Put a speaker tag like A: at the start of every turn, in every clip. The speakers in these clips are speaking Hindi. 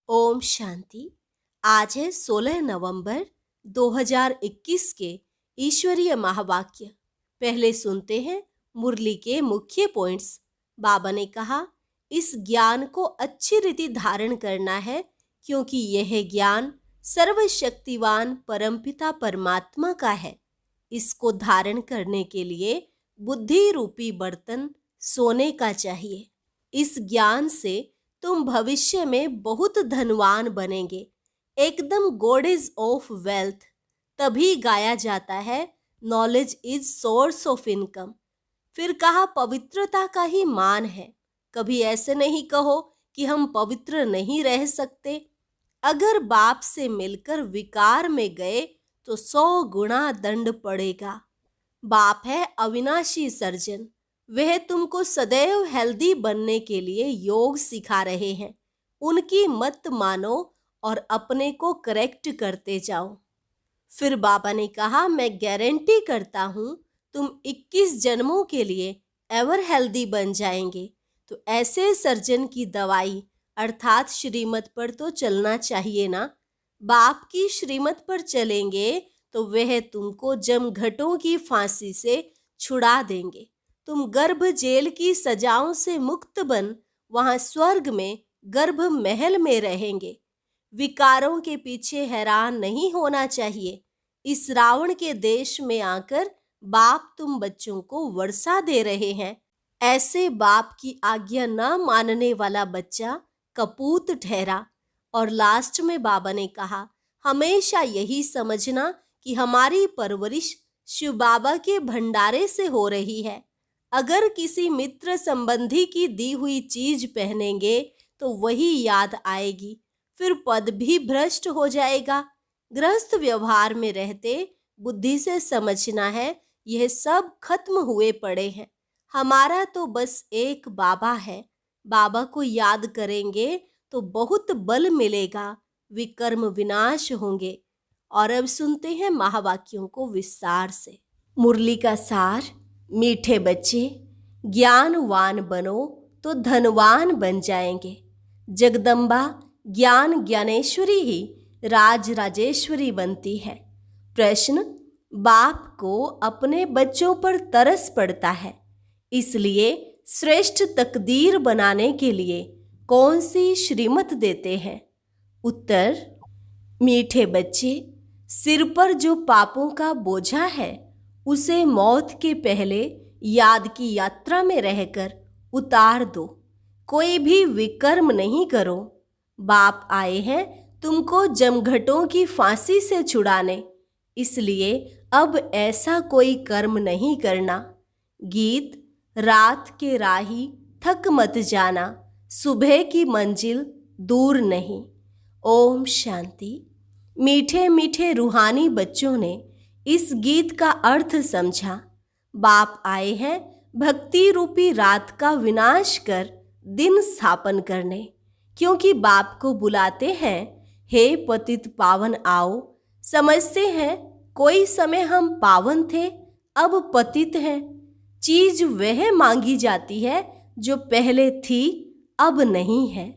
A: ओम शांति। आज है 16 नवंबर 2021 के ईश्वरीय महावाक्य। पहले सुनते हैं मुरली के मुख्य पॉइंट्स। बाबा ने कहा, इस ज्ञान को अच्छी रीति धारण करना है क्योंकि यह ज्ञान सर्वशक्तिवान परमपिता परमात्मा का है। इसको धारण करने के लिए बुद्धि रूपी बर्तन सोने का चाहिए। इस ज्ञान से तुम भविष्य में बहुत धनवान बनेंगे, एकदम गॉडेस ऑफ वेल्थ। तभी गाया जाता है knowledge is source of income. फिर कहा पवित्रता का ही मान है। कभी ऐसे नहीं कहो कि हम पवित्र नहीं रह सकते। अगर बाप से मिलकर विकार में गए तो 100 गुना दंड पड़ेगा। बाप है अविनाशी सर्जन। वह तुमको सदैव हेल्दी बनने के लिए योग सिखा रहे हैं। उनकी मत मानो और अपने को करेक्ट करते जाओ। फिर बाबा ने कहा, मैं गारंटी करता हूँ तुम 21 जन्मों के लिए एवर हेल्दी बन जाएंगे। तो ऐसे सर्जन की दवाई अर्थात श्रीमत पर तो चलना चाहिए ना। बाप की श्रीमत पर चलेंगे तो वह तुमको जमघटों की फांसी से छुड़ा देंगे। तुम गर्भ जेल की सजाओं से मुक्त बन वहां स्वर्ग में गर्भ महल में रहेंगे। विकारों के पीछे हैरान नहीं होना चाहिए। इस रावण के देश में आकर बाप तुम बच्चों को वर्षा दे रहे हैं। ऐसे बाप की आज्ञा न मानने वाला बच्चा कपूत ठहरा। और लास्ट में बाबा ने कहा, हमेशा यही समझना कि हमारी परवरिश शिव बाबा के भंडारे से हो रही है। अगर किसी मित्र संबंधी की दी हुई चीज पहनेंगे तो वही याद आएगी, फिर पद भी भ्रष्ट हो जाएगा। गृहस्थ व्यवहार में रहते बुद्धि से समझना है यह सब खत्म हुए पड़े हैं। हमारा तो बस एक बाबा है। बाबा को याद करेंगे तो बहुत बल मिलेगा, विकर्म विनाश होंगे। और अब सुनते हैं महावाक्यों को विस्तार से। मुरली का सार। मीठे बच्चे, ज्ञानवान बनो तो धनवान बन जाएंगे। जगदम्बा ज्ञान ज्ञानेश्वरी ही राज राजेश्वरी बनती है। प्रश्न, बाप को अपने बच्चों पर तरस पड़ता है, इसलिए श्रेष्ठ तकदीर बनाने के लिए कौन सी श्रीमत देते हैं? उत्तर, मीठे बच्चे, सिर पर जो पापों का बोझा है उसे मौत के पहले याद की यात्रा में रहकर उतार दो। कोई भी विकर्म नहीं करो। बाप आए हैं तुमको जमघटों की फांसी से छुड़ाने, इसलिए अब ऐसा कोई कर्म नहीं करना। गीत, रात के राही थक मत जाना, सुबह की मंजिल दूर नहीं। ओम शांति। मीठे मीठे रूहानी बच्चों ने इस गीत का अर्थ समझा। बाप आए हैं भक्ति रूपी रात का विनाश कर दिन स्थापन करने, क्योंकि बाप को बुलाते हैं, हे पतित पावन आओ। समझते हैं कोई समय हम पावन थे, अब पतित हैं। चीज वह मांगी जाती है जो पहले थी, अब नहीं है।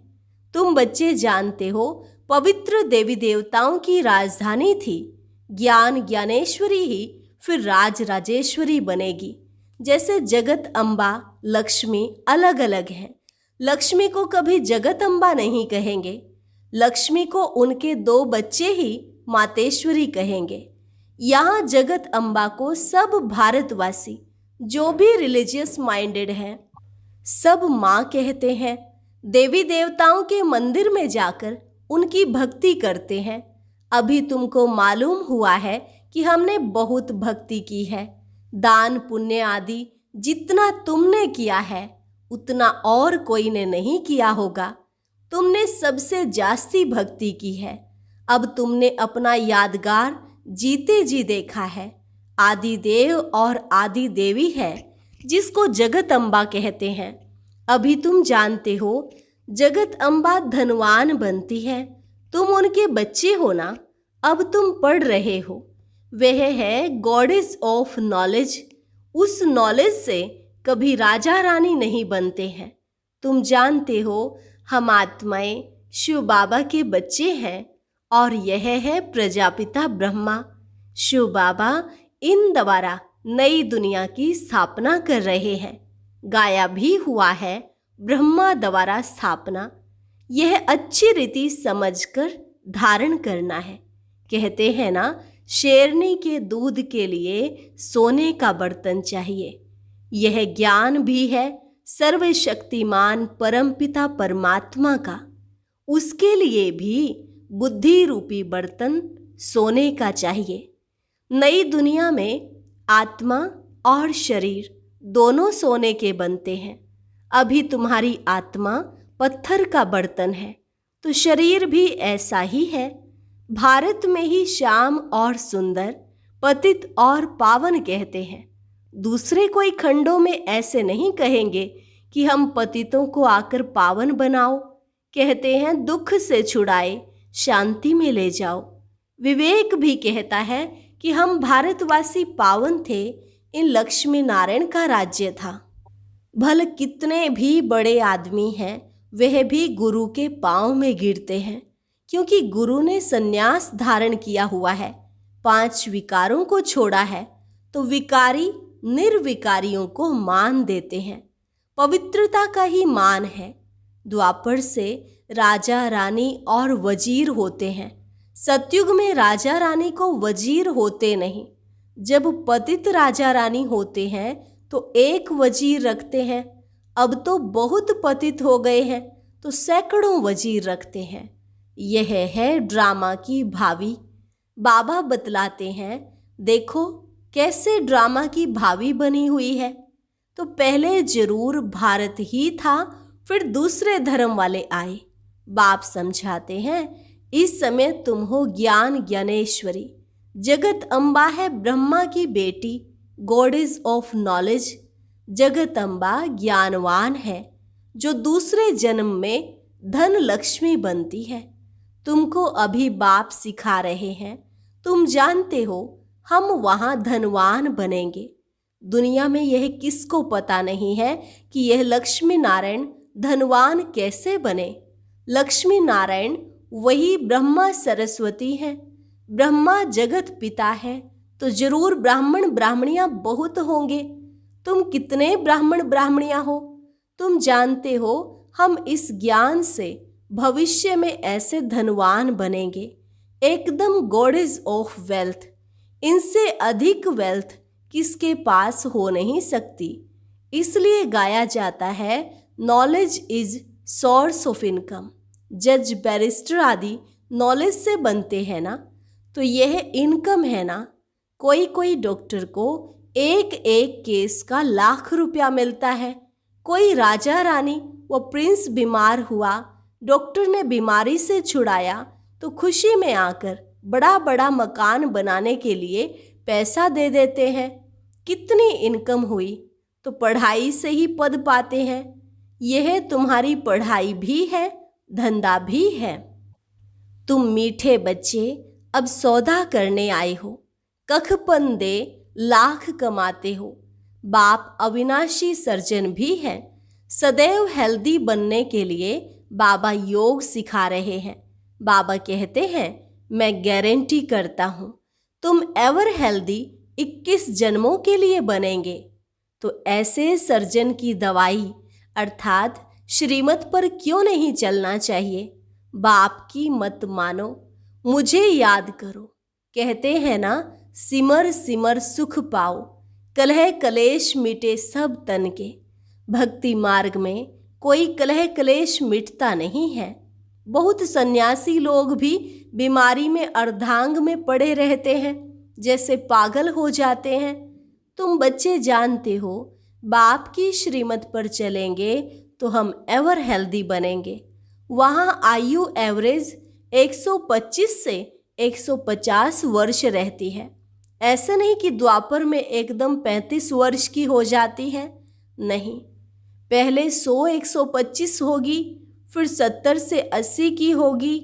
A: तुम बच्चे जानते हो पवित्र देवी देवताओं की राजधानी थी। ज्ञान ज्ञानेश्वरी ही फिर राज राजेश्वरी बनेगी। जैसे जगत अम्बा लक्ष्मी अलग अलग हैं। लक्ष्मी को कभी जगत अम्बा नहीं कहेंगे। लक्ष्मी को उनके 2 बच्चे ही मातेश्वरी कहेंगे। यहाँ जगत अम्बा को सब भारतवासी जो भी रिलीजियस माइंडेड हैं सब माँ कहते हैं। देवी देवताओं के मंदिर में जाकर उनकी भक्ति करते हैं। अभी तुमको मालूम हुआ है कि हमने बहुत भक्ति की है। दान पुण्य आदि जितना तुमने किया है उतना और कोई ने नहीं किया होगा। तुमने सबसे जास्ती भक्ति की है। अब तुमने अपना यादगार जीते जी देखा है। आदि देव और आदि देवी है जिसको जगत अम्बा कहते हैं। अभी तुम जानते हो जगत अम्बा धनवान बनती है। तुम उनके बच्चे हो ना। अब तुम पढ़ रहे हो। वह है गॉडेस ऑफ नॉलेज। उस नॉलेज से कभी राजा रानी नहीं बनते हैं। तुम जानते हो हम आत्माएं शिव बाबा के बच्चे हैं और यह है प्रजापिता ब्रह्मा। शिव बाबा इन द्वारा नई दुनिया की स्थापना कर रहे हैं। गाया भी हुआ है ब्रह्मा द्वारा स्थापना। यह अच्छी रीति समझकर धारण करना है। कहते हैं ना, शेरनी के दूध के लिए सोने का बर्तन चाहिए। यह ज्ञान भी है सर्वशक्तिमान परमपिता परमात्मा का। उसके लिए भी बुद्धि रूपी बर्तन सोने का चाहिए। नई दुनिया में आत्मा और शरीर दोनों सोने के बनते हैं। अभी तुम्हारी आत्मा पत्थर का बर्तन है तो शरीर भी ऐसा ही है। भारत में ही श्याम और सुंदर, पतित और पावन कहते हैं। दूसरे कोई खंडों में ऐसे नहीं कहेंगे कि हम पतितों को आकर पावन बनाओ। कहते हैं दुख से छुड़ाए शांति में ले जाओ। विवेक भी कहता है कि हम भारतवासी पावन थे, इन लक्ष्मी नारायण का राज्य था। भले कितने भी बड़े आदमी हैं, वह भी गुरु के पांव में गिरते हैं, क्योंकि गुरु ने संन्यास धारण किया हुआ है, 5 विकारों को छोड़ा है, तो विकारी निर्विकारियों को मान देते हैं। पवित्रता का ही मान है। द्वापर से राजा रानी और वजीर होते हैं। सतयुग में राजा रानी को वजीर होते नहीं। जब पतित राजा रानी होते हैं तो एक वजीर रखते हैं। अब तो बहुत पतित हो गए हैं तो सैकड़ों वजीर रखते हैं। यह है ड्रामा की भावी। बाबा बतलाते हैं, देखो कैसे ड्रामा की भावी बनी हुई है। तो पहले जरूर भारत ही था, फिर दूसरे धर्म वाले आए। बाप समझाते हैं, इस समय तुम हो ज्ञान ज्ञानेश्वरी। जगत अम्बा है ब्रह्मा की बेटी, गॉडेस ऑफ नॉलेज। जगत अम्बा ज्ञानवान है, जो दूसरे जन्म में धन लक्ष्मी बनती है। तुमको अभी बाप सिखा रहे हैं। तुम जानते हो हम वहाँ धनवान बनेंगे। दुनिया में यह किसको पता नहीं है कि यह लक्ष्मी नारायण धनवान कैसे बने। लक्ष्मी नारायण वही ब्रह्मा सरस्वती हैं। ब्रह्मा जगत पिता है तो जरूर ब्राह्मण ब्राह्मणियां बहुत होंगे। तुम कितने ब्राह्मण ब्राह्मणियां हो? तुम जानते हो हम इस ज्ञान से भविष्य में ऐसे धनवान बनेंगे, एकदम गॉडेस ऑफ वेल्थ। इनसे अधिक वेल्थ किसके पास हो नहीं सकती। इसलिए गाया जाता है, knowledge is source of income. जज बैरिस्टर आदि नॉलेज से बनते हैं ना, तो यह इनकम है ना। कोई कोई डॉक्टर को एक एक केस का लाख रुपया मिलता है। कोई राजा रानी व प्रिंस बीमार हुआ, डॉक्टर ने बीमारी से छुड़ाया तो खुशी में आकर बड़ा बड़ा मकान बनाने के लिए पैसा दे देते हैं। कितनी इनकम हुई, तो पढ़ाई से ही पद पाते हैं। यह तुम्हारी पढ़ाई भी है, धंधा भी है। तुम मीठे बच्चे अब सौदा करने आए हो। कखपन दे लाख कमाते हो। बाप अविनाशी सर्जन भी है। सदैव हेल्दी बनने के लिए बाबा योग सिखा रहे हैं। बाबा कहते हैं, मैं गारंटी करता हूँ तुम एवर हेल्दी 21 जन्मों के लिए बनेंगे। तो ऐसे सर्जन की दवाई अर्थात श्रीमत पर क्यों नहीं चलना चाहिए। बाप की मत मानो, मुझे याद करो। कहते हैं ना, सिमर सिमर सुख पाओ, कलह कलेश मिटे सब तन के। भक्ति मार्ग में कोई कलह कलेश मिटता नहीं है। बहुत सन्यासी लोग भी बीमारी में अर्धांग में पड़े रहते हैं, जैसे पागल हो जाते हैं। तुम बच्चे जानते हो, बाप की श्रीमत पर चलेंगे तो हम एवर हेल्दी बनेंगे। वहाँ आयु एवरेज 125 से 150 वर्ष रहती है। ऐसे नहीं कि द्वापर में एकदम 35 वर्ष की हो जाती है, नहीं। पहले 100-125 होगी, फिर 70 से 80 की होगी,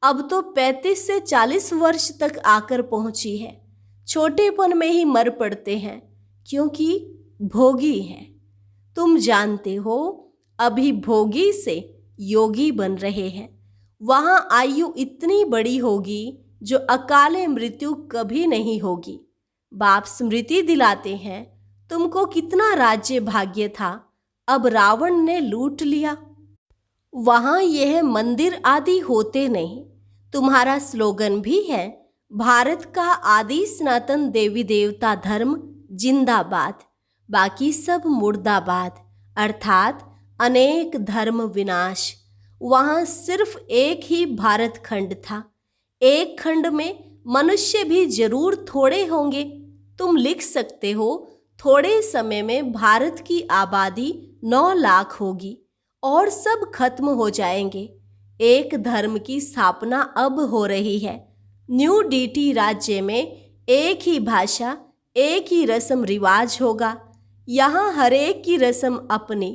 A: अब तो 35 से 40 वर्ष तक आकर पहुंची है। छोटेपन में ही मर पड़ते हैं, क्योंकि भोगी हैं। तुम जानते हो, अभी भोगी से योगी बन रहे हैं। वहां आयु इतनी बड़ी होगी जो अकाले मृत्यु कभी नहीं होगी। बाप स्मृति दिलाते हैं, तुमको कितना राज्य भाग्य था, अब रावण ने लूट लिया। वहां यह मंदिर आदि होते नहीं। तुम्हारा स्लोगन भी है, भारत का आदि सनातन देवी देवता धर्म जिंदाबाद, बाकी सब मुर्दाबाद, अर्थात अनेक धर्म विनाश। वहां सिर्फ एक ही भारत खंड था। एक खंड में मनुष्य भी जरूर थोड़े होंगे। तुम लिख सकते हो, थोड़े समय में भारत की आबादी 9 लाख होगी और सब खत्म हो जाएंगे। एक धर्म की स्थापना अब हो रही है। न्यू डीटी राज्य में एक ही भाषा, एक ही रस्म रिवाज होगा। यहाँ हर एक की रस्म अपनी।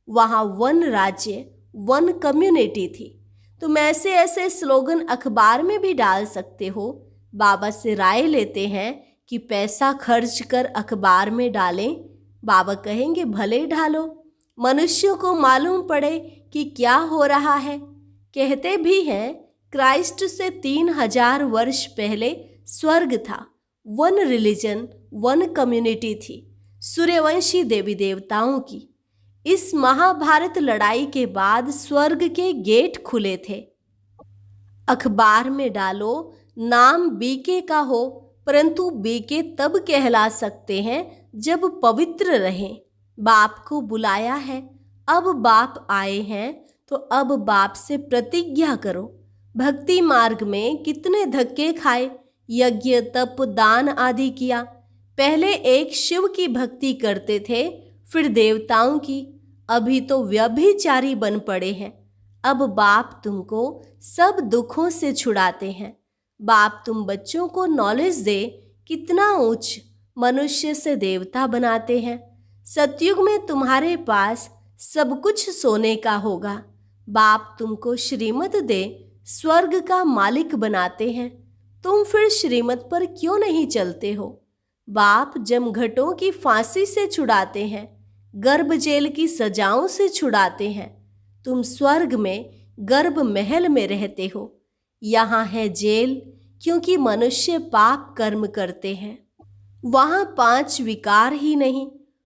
A: वहाँ वन राज्य, वन कम्युनिटी थी। तुम ऐसे ऐसे स्लोगन अखबार में भी डाल सकते हो। बाबा से राय लेते हैं कि पैसा खर्च कर अखबार में डालें। बाबा कहेंगे भले डालो, मनुष्यों को मालूम पड़े कि क्या हो रहा है। कहते भी हैं क्राइस्ट से 3000 वर्ष पहले स्वर्ग था। वन रिलीजन, वन कम्युनिटी थी, सूर्यवंशी देवी देवताओं की। इस महाभारत लड़ाई के बाद स्वर्ग के गेट खुले थे। अखबार में डालो, नाम बीके का हो, परंतु बीके तब कहला सकते हैं जब पवित्र रहें। बाप को बुलाया है, अब बाप आए हैं तो अब बाप से प्रतिज्ञा करो। भक्ति मार्ग में कितने धक्के खाए, यज्ञ तप दान आदि किया। पहले एक शिव की भक्ति करते थे, फिर देवताओं की, अभी तो व्यभिचारी बन पड़े हैं। अब बाप तुमको सब दुखों से छुड़ाते हैं। बाप तुम बच्चों को नॉलेज दे, कितना उच्च मनुष्य से देवता बनाते हैं। सतयुग में तुम्हारे पास सब कुछ सोने का होगा। बाप तुमको श्रीमत दे, स्वर्ग का मालिक बनाते हैं। तुम फिर श्रीमत पर क्यों नहीं चलते हो? बाप जमघटों की फांसी से छुड़ाते हैं, गर्भ जेल की सजाओं से छुड़ाते हैं। तुम स्वर्ग में गर्भ महल में रहते हो। यहाँ है जेल, क्योंकि मनुष्य पाप कर्म करते हैं। वहाँ 5 विकार ही नहीं,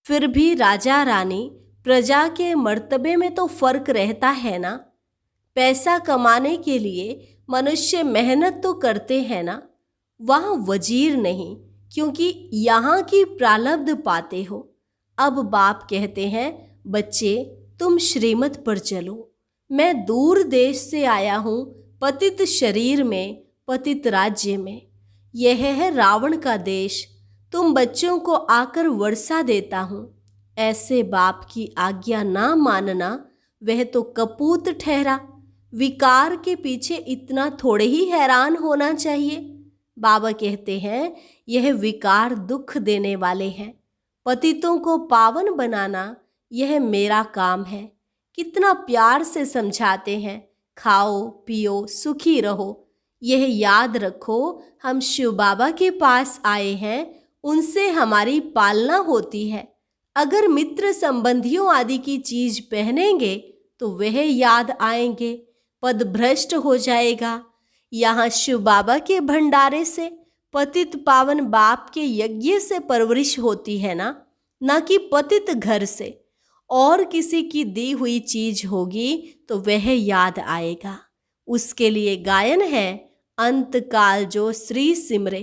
A: फिर भी राजा रानी प्रजा के मर्तबे में तो फर्क रहता है ना। पैसा कमाने के लिए मनुष्य मेहनत तो करते हैं ना। वहाँ वजीर नहीं, क्योंकि यहाँ की प्रारब्ध पाते हो। अब बाप कहते हैं, बच्चे तुम श्रीमत पर चलो। मैं दूर देश से आया हूँ, पतित शरीर में, पतित राज्य में। यह है रावण का देश। तुम बच्चों को आकर वर्षा देता हूँ। ऐसे बाप की आज्ञा ना मानना, वह तो कपूत ठहरा। विकार के पीछे इतना थोड़े ही हैरान होना चाहिए। बाबा कहते हैं, यह विकार दुख देने वाले हैं। पतितों को पावन बनाना, यह मेरा काम है। कितना प्यार से समझाते हैं, खाओ पियो सुखी रहो। यह याद रखो, हम शिव बाबा के पास आए हैं, उनसे हमारी पालना होती है। अगर मित्र संबंधियों आदि की चीज पहनेंगे तो वह याद आएंगे, पद भ्रष्ट हो जाएगा। यहाँ शिव बाबा के भंडारे से, पतित पावन बाप के यज्ञ से परवरिश होती है ना कि पतित घर से। और किसी की दी हुई चीज होगी तो वह याद आएगा। उसके लिए गायन है, अंत काल जो श्री सिमरे।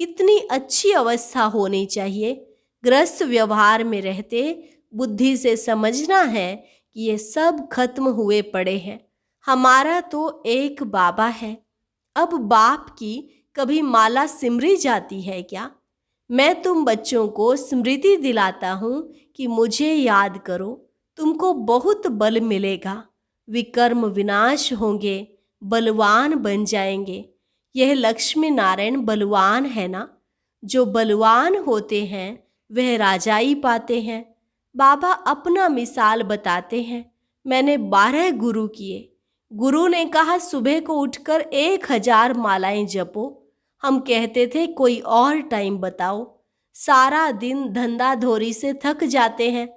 A: कितनी अच्छी अवस्था होनी चाहिए। ग्रस्त व्यवहार में रहते बुद्धि से समझना है कि ये सब खत्म हुए पड़े हैं। हमारा तो एक बाबा है। अब बाप की कभी माला सिमरी जाती है क्या? मैं तुम बच्चों को स्मृति दिलाता हूँ कि मुझे याद करो, तुमको बहुत बल मिलेगा। विकर्म विनाश होंगे, बलवान बन जाएंगे। यह लक्ष्मी नारायण बलवान है ना। जो बलवान होते हैं वह राजाई पाते हैं। बाबा अपना मिसाल बताते हैं। मैंने 12 गुरु किए। गुरु ने कहा सुबह को उठकर 1000 मालाएं जपो। हम कहते थे कोई और टाइम बताओ। सारा दिन धंधा धोरी से थक जाते हैं।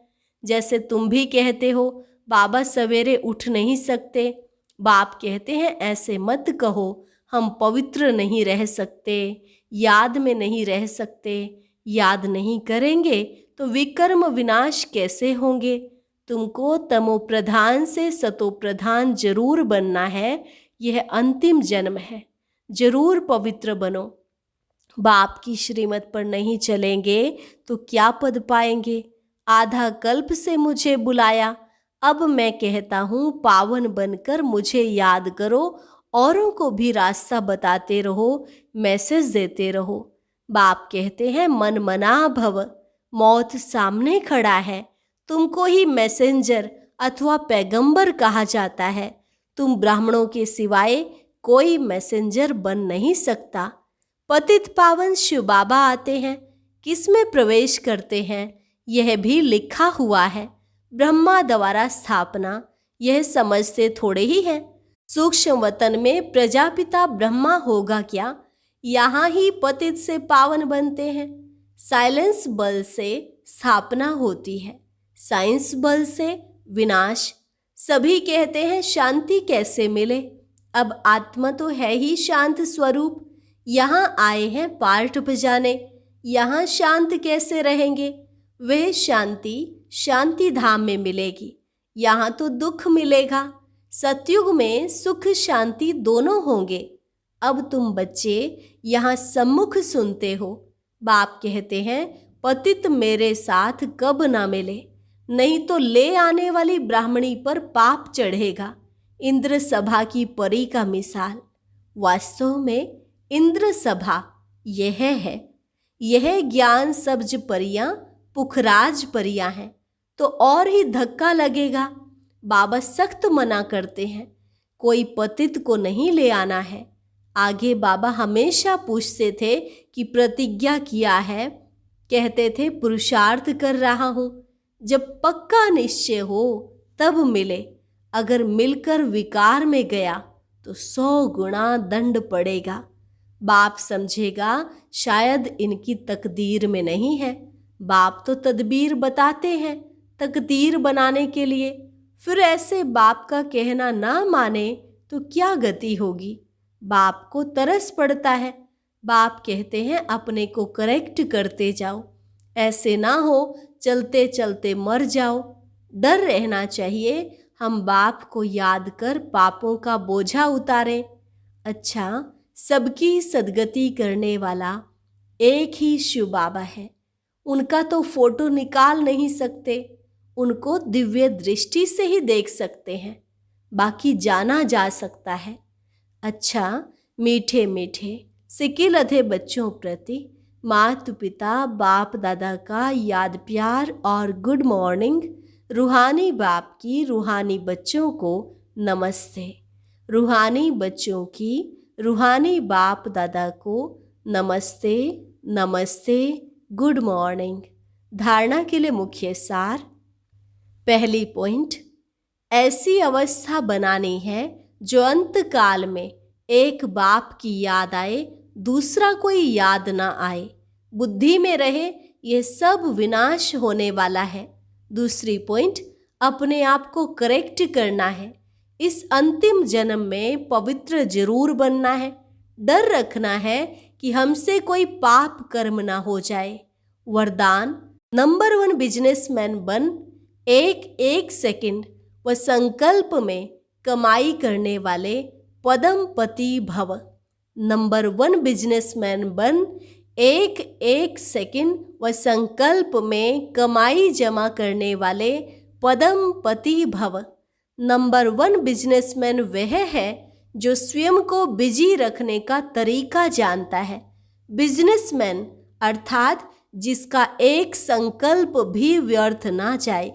A: जैसे तुम भी कहते हो बाबा सवेरे उठ नहीं सकते, बाप कहते हैं ऐसे मत कहो, हम पवित्र नहीं रह सकते, याद में नहीं रह सकते, याद नहीं करेंगे तो विकर्म विनाश कैसे होंगे। तुमको तमो प्रधान से सतो प्रधान जरूर बनना है, यह अंतिम जन्म है, जरूर पवित्र बनो। बाप की श्रीमत पर नहीं चलेंगे तो क्या पद पाएंगे। आधा कल्प से मुझे बुलाया, अब मैं कहता हूँ पावन बनकर मुझे याद करो, औरों को भी रास्ता बताते रहो, मैसेज देते रहो। बाप कहते हैं मन मना भव, मौत सामने खड़ा है, तुमको ही मैसेंजर अथवा पैगंबर कहा जाता है। तुम ब्राह्मणों के सिवाय कोई मैसेंजर बन नहीं सकता। पतित पावन शिव बाबा आते हैं, किसमें प्रवेश करते हैं यह भी लिखा हुआ है। ब्रह्मा द्वारा स्थापना, यह समझते थोड़े ही हैं। सूक्ष्म वतन में प्रजापिता ब्रह्मा होगा क्या, यहाँ ही पतित से पावन बनते हैं। साइलेंस बल से स्थापना होती है, साइंस बल से विनाश। सभी कहते हैं शांति कैसे मिले, अब आत्मा तो है ही शांत स्वरूप। यहाँ आए हैं पार्ट बजाने, यहाँ शांत कैसे रहेंगे। वह शांति शांति धाम में मिलेगी, यहाँ तो दुख मिलेगा। सतयुग में सुख शांति दोनों होंगे। अब तुम बच्चे यहाँ सम्मुख सुनते हो। बाप कहते हैं पतित मेरे साथ कब ना मिले, नहीं तो ले आने वाली ब्राह्मणी पर पाप चढ़ेगा। इंद्र सभा की परी का मिसाल, वास्तव में इंद्र सभा यह है। यह ज्ञान सब्ज परियां पुखराज परियां हैं, तो और ही धक्का लगेगा। बाबा सख्त मना करते हैं, कोई पतित को नहीं ले आना है। आगे बाबा हमेशा पूछते थे कि प्रतिज्ञा किया है, कहते थे पुरुषार्थ कर रहा हूँ। जब पक्का निश्चय हो तब मिले, अगर मिलकर विकार में गया तो 100 गुना दंड पड़ेगा। बाप समझेगा शायद इनकी तकदीर में नहीं है। बाप तो तदबीर बताते हैं तकदीर बनाने के लिए, फिर ऐसे बाप का कहना ना माने तो क्या गति होगी। बाप को तरस पड़ता है। बाप कहते हैं अपने को करेक्ट करते जाओ, ऐसे ना हो चलते चलते मर जाओ। डर रहना चाहिए, हम बाप को याद कर पापों का बोझा उतारें। अच्छा, सबकी सदगति करने वाला एक ही शिव बाबा है, उनका तो फोटो निकाल नहीं सकते, उनको दिव्य दृष्टि से ही देख सकते हैं, बाकी जाना जा सकता है। अच्छा, मीठे मीठे सिकिल अधे बच्चों प्रति माता पिता बाप दादा का याद प्यार और गुड मॉर्निंग। रूहानी बाप की रूहानी बच्चों को नमस्ते। रूहानी बच्चों की रूहानी बाप दादा को नमस्ते नमस्ते, गुड मॉर्निंग। धारणा के लिए मुख्य सार। पहली पॉइंट, ऐसी अवस्था बनानी है जो अंत काल में एक बाप की याद आए, दूसरा कोई याद ना आए, बुद्धि में रहे यह सब विनाश होने वाला है। दूसरी पॉइंट, अपने आप को करेक्ट करना है। इस अंतिम जन्म में पवित्र जरूर बनना है। डर रखना है कि हमसे कोई पाप कर्म ना हो जाए। वरदान, नंबर 1 बिजनेसमैन बन, एक सेकंड व संकल्प में कमाई करने वाले पदमपति भव। नंबर 1 बिजनेसमैन बन, एक सेकंड व संकल्प में कमाई जमा करने वाले पदमपति भव। नंबर 1 बिजनेसमैन वह है जो स्वयं को बिजी रखने का तरीका जानता है। बिजनेसमैन अर्थात जिसका एक संकल्प भी व्यर्थ ना जाए,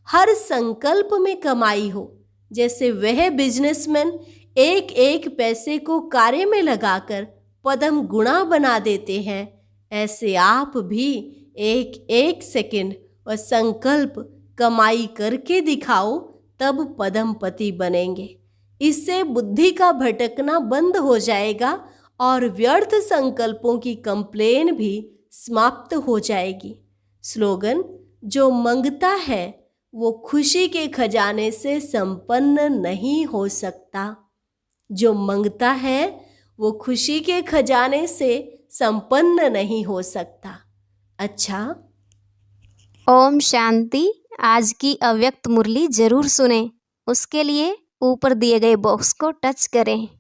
A: हर संकल्प में कमाई हो। जैसे वह बिजनेसमैन एक पैसे को कार्य में लगाकर पदम गुणा बना देते हैं, ऐसे आप भी एक सेकंड और संकल्प कमाई करके दिखाओ, तब पदमपति बनेंगे। इससे बुद्धि का भटकना बंद हो जाएगा और व्यर्थ संकल्पों की कंप्लेन भी समाप्त हो जाएगी। स्लोगन, जो मंगता है वो खुशी के खजाने से संपन्न नहीं हो सकता। जो मांगता है वो खुशी के खजाने से संपन्न नहीं हो सकता। अच्छा,
B: ओम शांति। आज की अव्यक्त मुरली जरूर सुने। उसके लिए ऊपर दिए गए बॉक्स को टच करें।